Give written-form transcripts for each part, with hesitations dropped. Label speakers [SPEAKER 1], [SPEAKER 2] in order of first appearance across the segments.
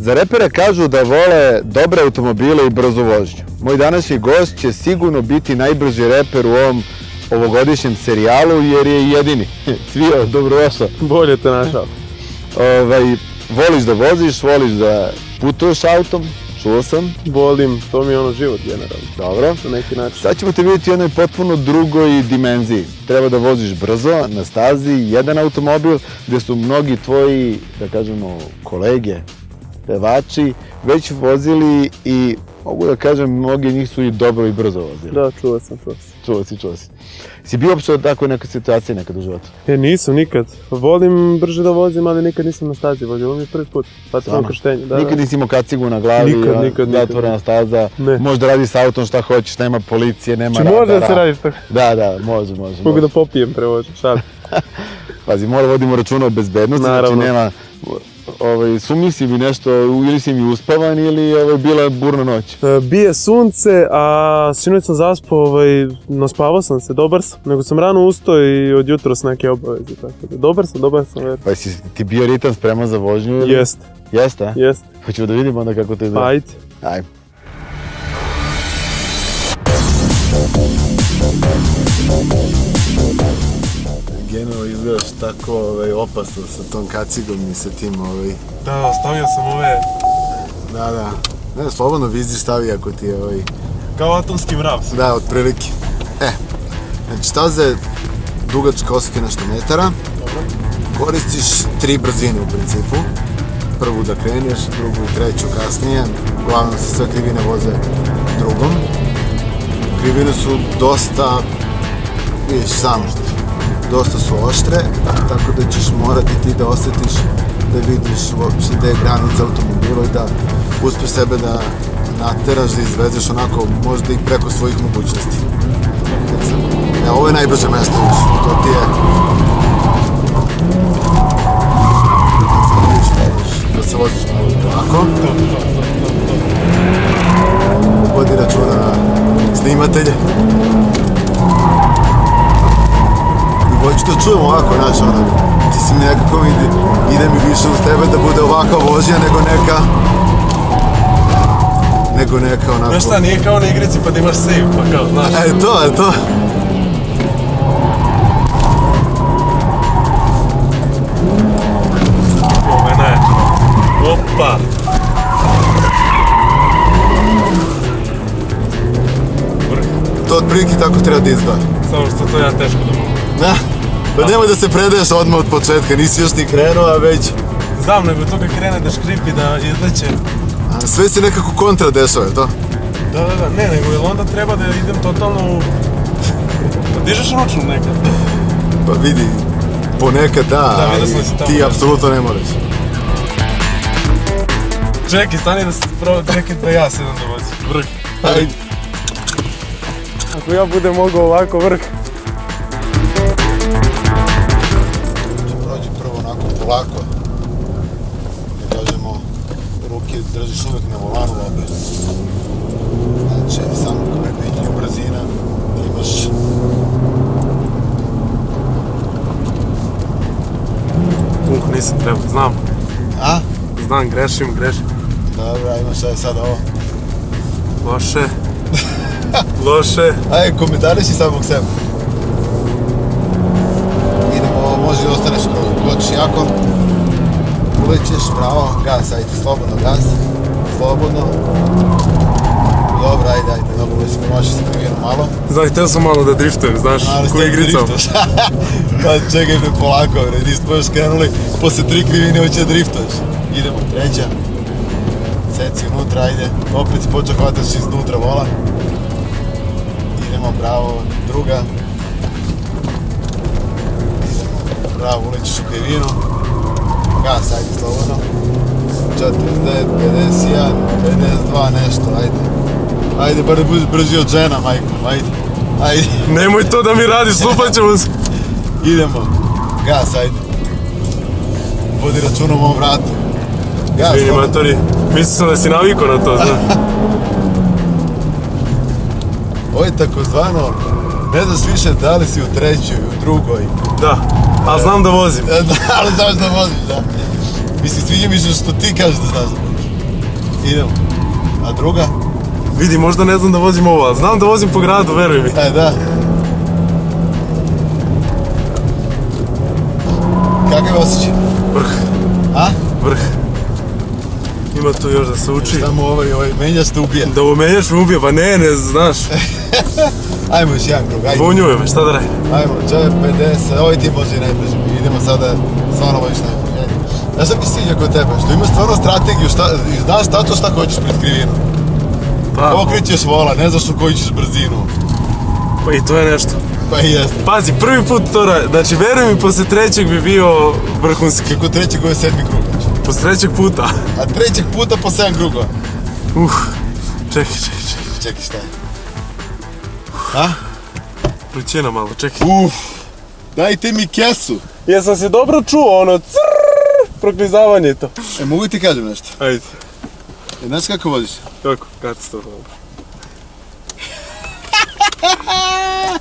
[SPEAKER 1] Za repere kažu da vole dobre automobile i brzu vožnju. Moj današnji gost će sigurno biti najbrži reper u ovom ovogodišnjem serijalu jer je jedini. Cvijo, dobrodošao.
[SPEAKER 2] Bolje te našao.
[SPEAKER 1] Voliš da voziš, voliš da putuješ autom, čuo sam.
[SPEAKER 2] Volim, to mi je ono život generalno.
[SPEAKER 1] Dobro.
[SPEAKER 2] Na neki način.
[SPEAKER 1] Sad ćemo te vidjeti u jednoj potpuno drugoj dimenziji. Treba da voziš brzo, na stazi, jedan automobil, gdje su mnogi tvoji, da kažemo, kolege, pevači, već vozili i mogu da kažem, mnogi njih su i dobro i brzo vozili.
[SPEAKER 2] Da, čuo sam.
[SPEAKER 1] Čuo si. Si bio uopšte u takvoj nekoj situaciji nekad u životu?
[SPEAKER 2] Nisam nikad. Volim brže da vozim, ali nikad nisam na stazi vozio. Ovo mi je prvi put. Patrano krštenje.
[SPEAKER 1] Nikad nisi imao kacigu na glavi, zatvorena staza, možda radiš s autom šta hoćeš, nema policije, nema radara.
[SPEAKER 2] Može da se radiš tako?
[SPEAKER 1] Da, može.
[SPEAKER 2] Mogu da popijem prevožem, šalim.
[SPEAKER 1] Pazi, vodimo računa o bezbednosti, znači nema... Sumnjiv si mi nešto, ili si mi uspavan ili bila burna noć?
[SPEAKER 2] Bije sunce, a sinoć sam zaspao, naspavao sam se, dobar sam. Nego sam rano ustao i od jutros neke obaveze, tako da dobar sam.
[SPEAKER 1] Pa si ti bio ritam spreman za vožnju ili?
[SPEAKER 2] Jest.
[SPEAKER 1] Jeste, a?
[SPEAKER 2] Jest.
[SPEAKER 1] Pa ćemo da vidimo onda kako to izgleda.
[SPEAKER 2] Ajde.
[SPEAKER 1] Geno, izgledaš tako opasno sa tom kacigom i sa tim
[SPEAKER 2] Da, stavio sam ove...
[SPEAKER 1] Da. Ne, slobodno vizir stavi ako ti je
[SPEAKER 2] Kao atomski mrav.
[SPEAKER 1] Da, otprilike. Znači staza je dugačka 8 nešto metara. Koristiš 3 brzine u principu. Prvu da kreneš, drugu i treću kasnije. Uglavnom se sve krivine voze drugom. Krivine su dosta, vidiš sam, dosta su oštre, tako da ćeš morati ti da osjetiš, da vidiš uopšte gde je granica automobila i da uspeš sebe da nateraš, da izvezeš onako možda i preko svojih mogućnosti. Ovo je najbrže mesto još, to ti je... Da se voziš malo tako. Vodi računa na snimatelje. Hoću da čujem ovako, znaš, ti si nekako ide mi više uz tebe da bude ovakva vožnja nego neka onako...
[SPEAKER 2] Znaš šta, nije kao na igrici pa da imaš save, pa kao, znaš...
[SPEAKER 1] To.
[SPEAKER 2] Pomena. Opa!
[SPEAKER 1] To otprilike tako treba da izgleda.
[SPEAKER 2] Samo što to ja teško da mogu.
[SPEAKER 1] Da? Pa nemoj da se predaješ odmah od početka, nisi još ni krenuo, a već...
[SPEAKER 2] Znam, nego to kad krene da škripi, da izleće...
[SPEAKER 1] Sve se nekako kontra dešava, to?
[SPEAKER 2] Da, ne, nego onda treba da idem totalno u... Da dižeš ručnu nekad.
[SPEAKER 1] Pa vidi, ponekad da, ali ti apsolutno ne moraš.
[SPEAKER 2] Čekaj, stani da se čekaj da ja sedam da vozim, vrh.
[SPEAKER 1] Ajde.
[SPEAKER 2] Ako ja budem mogao ovako vrh.
[SPEAKER 1] Prođi prvo onako polako. Da kažemo, ruke držiš uvek na volanu obe. Znači, samo kada je pitanju brzina, imaš...
[SPEAKER 2] Nisam trebao, znam.
[SPEAKER 1] A?
[SPEAKER 2] Znam, grešim.
[SPEAKER 1] Dobro, ajmo šta je sad ovo.
[SPEAKER 2] Loše.
[SPEAKER 1] Ajde, komentariši samog sebe. Idemo, može da ostaneš tu, kočiš jako. Ulećeš, bravo, gas, ajde, slobodno gas. Slobodno. Dobro, ajde, dobro, već promaši se krivinom malo.
[SPEAKER 2] Znaš, htio sam malo da driftujem, znaš, ko igricom.
[SPEAKER 1] Pa čekaj me polako, nismo još krenuli, posle 3 krivine hoće da driftaš. Idemo, treća. Seci unutra, ajde, opet si počeo hvataš iznutra volan. Idemo, bravo, druga. Idemo, bravo, ulećiš u krivinu. Gas, ajde, slobodno. 49, 51, 52, nešto, ajde. Ajde, bar da budeš brži od žena, majko, ajde.
[SPEAKER 2] Nemoj to da mi radiš, slupat ćemo se.
[SPEAKER 1] Idemo, gas, ajde. Vodi računom ovom vratu.
[SPEAKER 2] Vini matori, mislio sam da si navikao na to, znaš.
[SPEAKER 1] Ovo je takozvano, ne znaš više da li si u trećoj, u drugoj.
[SPEAKER 2] Da, ali znam da vozim.
[SPEAKER 1] Da, ali znaš da voziš, da. Mislim, sviđa mi se što ti kažeš da znaš da voziš. Idemo. A druga?
[SPEAKER 2] Vidi, možda ne znam da vozim ovo, ali znam da vozim po gradu, veruj mi.
[SPEAKER 1] Da. Kakav je osjećaj?
[SPEAKER 2] Vrh,
[SPEAKER 1] A?
[SPEAKER 2] vrh. Ima tu još da se uči.
[SPEAKER 1] Samo ovaj menjaš te ubije.
[SPEAKER 2] Da umenjaš me ubije, pa ne, znaš.
[SPEAKER 1] Ajmo još jedan krug, ajde.
[SPEAKER 2] Zvonjuje me, šta da radim?
[SPEAKER 1] Ajmo, 4.50, ovaj ti može i najbrže. Idemo sada, stvarno vojiš najbrže. Ajde. Znaš šta mi sviđa kod tebe? Što imaš stvarno strategiju i znaš tačno šta hoćeš pred krivinom.
[SPEAKER 2] Pa,
[SPEAKER 1] Okrećeš vola, ne znaš u koju ćeš brzinu.
[SPEAKER 2] pa i to je nešto.
[SPEAKER 1] Pa i jeste.
[SPEAKER 2] Pazi, prvi put to radim, znači veruj mi, posle trećeg bi bio vrhunski.
[SPEAKER 1] Kako trećeg ovo je 7. krug.
[SPEAKER 2] Posle trećeg puta.
[SPEAKER 1] A trećeg puta po 7 krugova.
[SPEAKER 2] Čekaj.
[SPEAKER 1] Čekaj, šta je? A?
[SPEAKER 2] Vrućina malo, čekaj.
[SPEAKER 1] Dajte mi kesu.
[SPEAKER 2] Jesam se dobro čuo, ono proklizavanje to.
[SPEAKER 1] Mogu ti kažem nešto?
[SPEAKER 2] Ajde.
[SPEAKER 1] Znaš kako voziš?
[SPEAKER 2] Kako? Katastrofalno.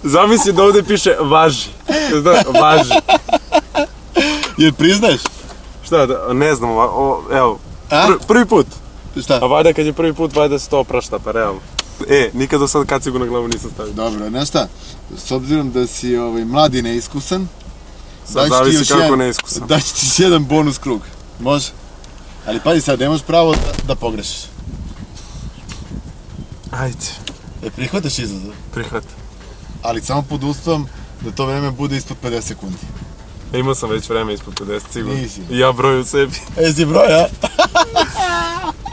[SPEAKER 2] Zamisli da ovdje piše važi. Znaš, važi.
[SPEAKER 1] Jer priznaješ?
[SPEAKER 2] Šta, ne znam, evo,
[SPEAKER 1] A?
[SPEAKER 2] prvi put.
[SPEAKER 1] Šta?
[SPEAKER 2] A valjda kad je prvi put, valjda se to oprašta, pa realno. Nikad do sad kacigu na glavu nisam stavio.
[SPEAKER 1] Dobro, znaš šta? S obzirom da si mladi i neiskusan,
[SPEAKER 2] Sad zavisi kako neiskusan.
[SPEAKER 1] daći ti još jedan bonus krug. Može? Ali pazi sad, nemaš pravo da pogrešiš.
[SPEAKER 2] Ajde,
[SPEAKER 1] Prihvataš izazov,
[SPEAKER 2] prihvat.
[SPEAKER 1] ali samo pod uslovom da to vreme bude ispod 50 sekundi.
[SPEAKER 2] Imao sam već vreme ispod 50, sigurno.
[SPEAKER 1] Nisi.
[SPEAKER 2] I ja broju u sebi.
[SPEAKER 1] Jesi broj, a?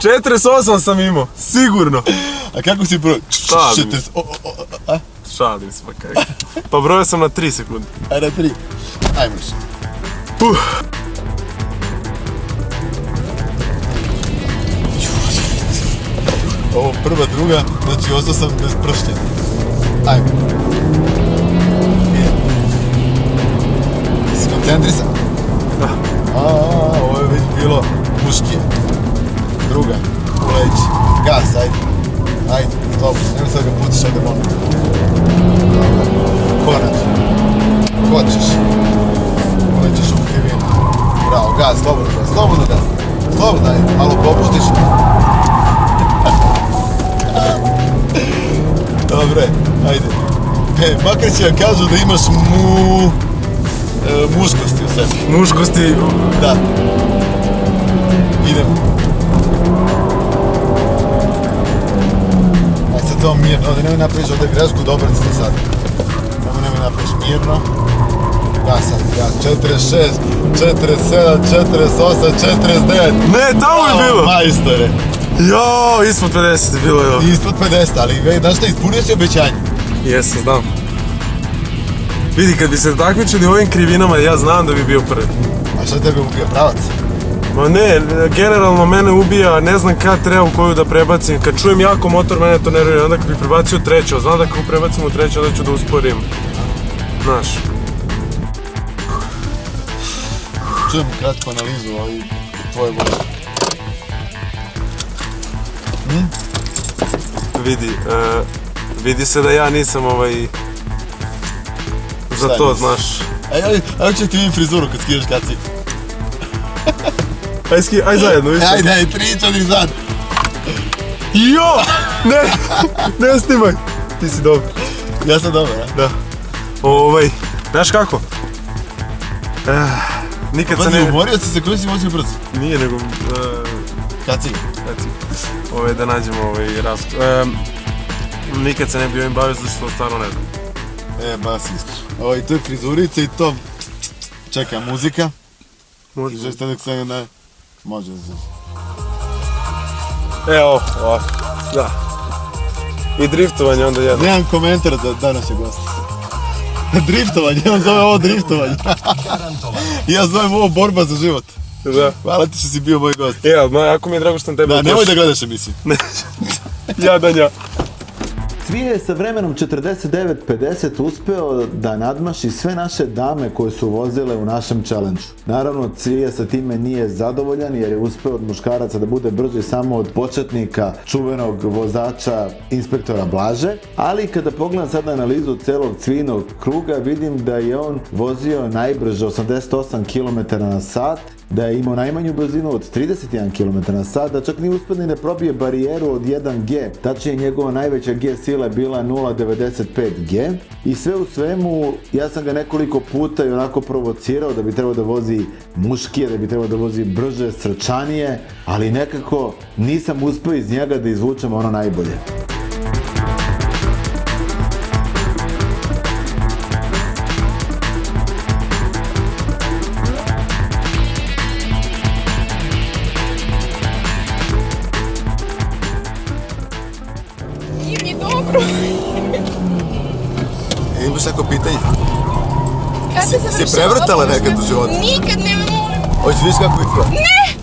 [SPEAKER 2] 48 sam imao, sigurno.
[SPEAKER 1] A kako si broj?
[SPEAKER 2] Šalim se.
[SPEAKER 1] A?
[SPEAKER 2] Šalim se, pa kako. Pa brojao sam na 3 sekunde.
[SPEAKER 1] A na 3. Ajmo još. Ovo prva, druga, znači ostao sam bez pršljenja. Ajmo. Si koncentrisan?
[SPEAKER 2] Da.
[SPEAKER 1] Ovo je već bilo muškije. Druga, u leđi. Gas, ajde. Ajde, dobro, nemoj sad ga pustiš ovdje molim. Dobro, konačno. Hoćeš. Ulećeš u krivinu. Bravo, gas, slobodno gas. Slobodno, ajde, malo popustiš. Dobre, ajde. Makar će ja kažu da imaš muškosti u sebi.
[SPEAKER 2] Muškosti.
[SPEAKER 1] Da. Idemo. Aj sad to mirno, ovdje nemoj napraviš ovdje grešku, dobar si do sad. Samo nemoj napraviš mirno. Gas sad, gas. 46, 47, 48, 49.
[SPEAKER 2] Ne, tamo je bilo.
[SPEAKER 1] Majstore.
[SPEAKER 2] Jo, ispod 50 je bilo, jo.
[SPEAKER 1] Ispod 50, ali znaš šta, ispunio si obećanje.
[SPEAKER 2] Jesam, znam. Vidi, kad bi se takmičili u ovim krivinama, ja znam da bi bio prvi.
[SPEAKER 1] A šta tebe ubija, pravac?
[SPEAKER 2] Ma ne, generalno mene ubija, ne znam kad treba u koju da prebacim. Kad čujem jako motor, mene to nervira. Onda kad bi prebacio treću, znam da kako prebacim u treću, onda ću da usporim. Znaš.
[SPEAKER 1] Čujem kratku analizu tvoje vožnje.
[SPEAKER 2] Vidi se da ja nisam za
[SPEAKER 1] Šta
[SPEAKER 2] to,
[SPEAKER 1] nisi?
[SPEAKER 2] znaš.
[SPEAKER 1] Ajde ću ti vidim frizuru kad skidaš kacigu.
[SPEAKER 2] Aj zajedno, više.
[SPEAKER 1] Ajde, 3-4 zad.
[SPEAKER 2] Jo! Ne snimaj. Ti si dobar.
[SPEAKER 1] Ja sam dobar, a?
[SPEAKER 2] Da. Znaš kako? Nikad se
[SPEAKER 1] Pazi,
[SPEAKER 2] ne...
[SPEAKER 1] umorio si se koji si vozio brzo.
[SPEAKER 2] Nije, nego...
[SPEAKER 1] Kaciga.
[SPEAKER 2] Da nađemo rast. Nikad se ne bi ovim bavio, zato što stvarno ne znam.
[SPEAKER 1] Ba si iskren. To je frizurica i to... Čekaj, muzika.
[SPEAKER 2] Može.
[SPEAKER 1] Želi stavljati sve na... Može.
[SPEAKER 2] Evo, ovako. Da. I driftovanje onda jedno.
[SPEAKER 1] Nemam komentar za današnje goste. Driftovanje, on zove ovo driftovanje. Ja zovem ovo borba za život.
[SPEAKER 2] Da.
[SPEAKER 1] Hvala ti što si bio moj gost.
[SPEAKER 2] Jako mi je drago što sam tebe
[SPEAKER 1] Da,
[SPEAKER 2] upošao.
[SPEAKER 1] nemoj da gledaš emisiju.
[SPEAKER 2] Jadanja.
[SPEAKER 3] Cvije je sa vremenom 49.50 uspeo da nadmaši sve naše dame koje su vozile u našem challenge-u. Naravno, Cvije sa time nije zadovoljan jer je uspeo od muškaraca da bude brži samo od početnika čuvenog vozača inspektora Blaže. Ali kada pogledam sad analizu celog Cvijinog kruga, vidim da je on vozio najbrže 88 km/h, da je imao najmanju brzinu od 31 km/h, da čak nije uspio ni ne probije barijeru od 1G, tačnije njegova najveća G sila je bila 0,95G i sve u svemu ja sam ga nekoliko puta i onako provocirao da bi trebao da vozi muškije, da bi trebao da vozi brže, srčanije, ali nekako nisam uspio iz njega da izvučem ono najbolje.
[SPEAKER 4] Nije mi dobro.
[SPEAKER 1] Imaš neko pitanje?
[SPEAKER 4] Kad se
[SPEAKER 1] Si prevrtala nekad u životu?
[SPEAKER 4] Nikad ne me molim.
[SPEAKER 1] Hoćeš vidiš kako izgleda?
[SPEAKER 4] Ne!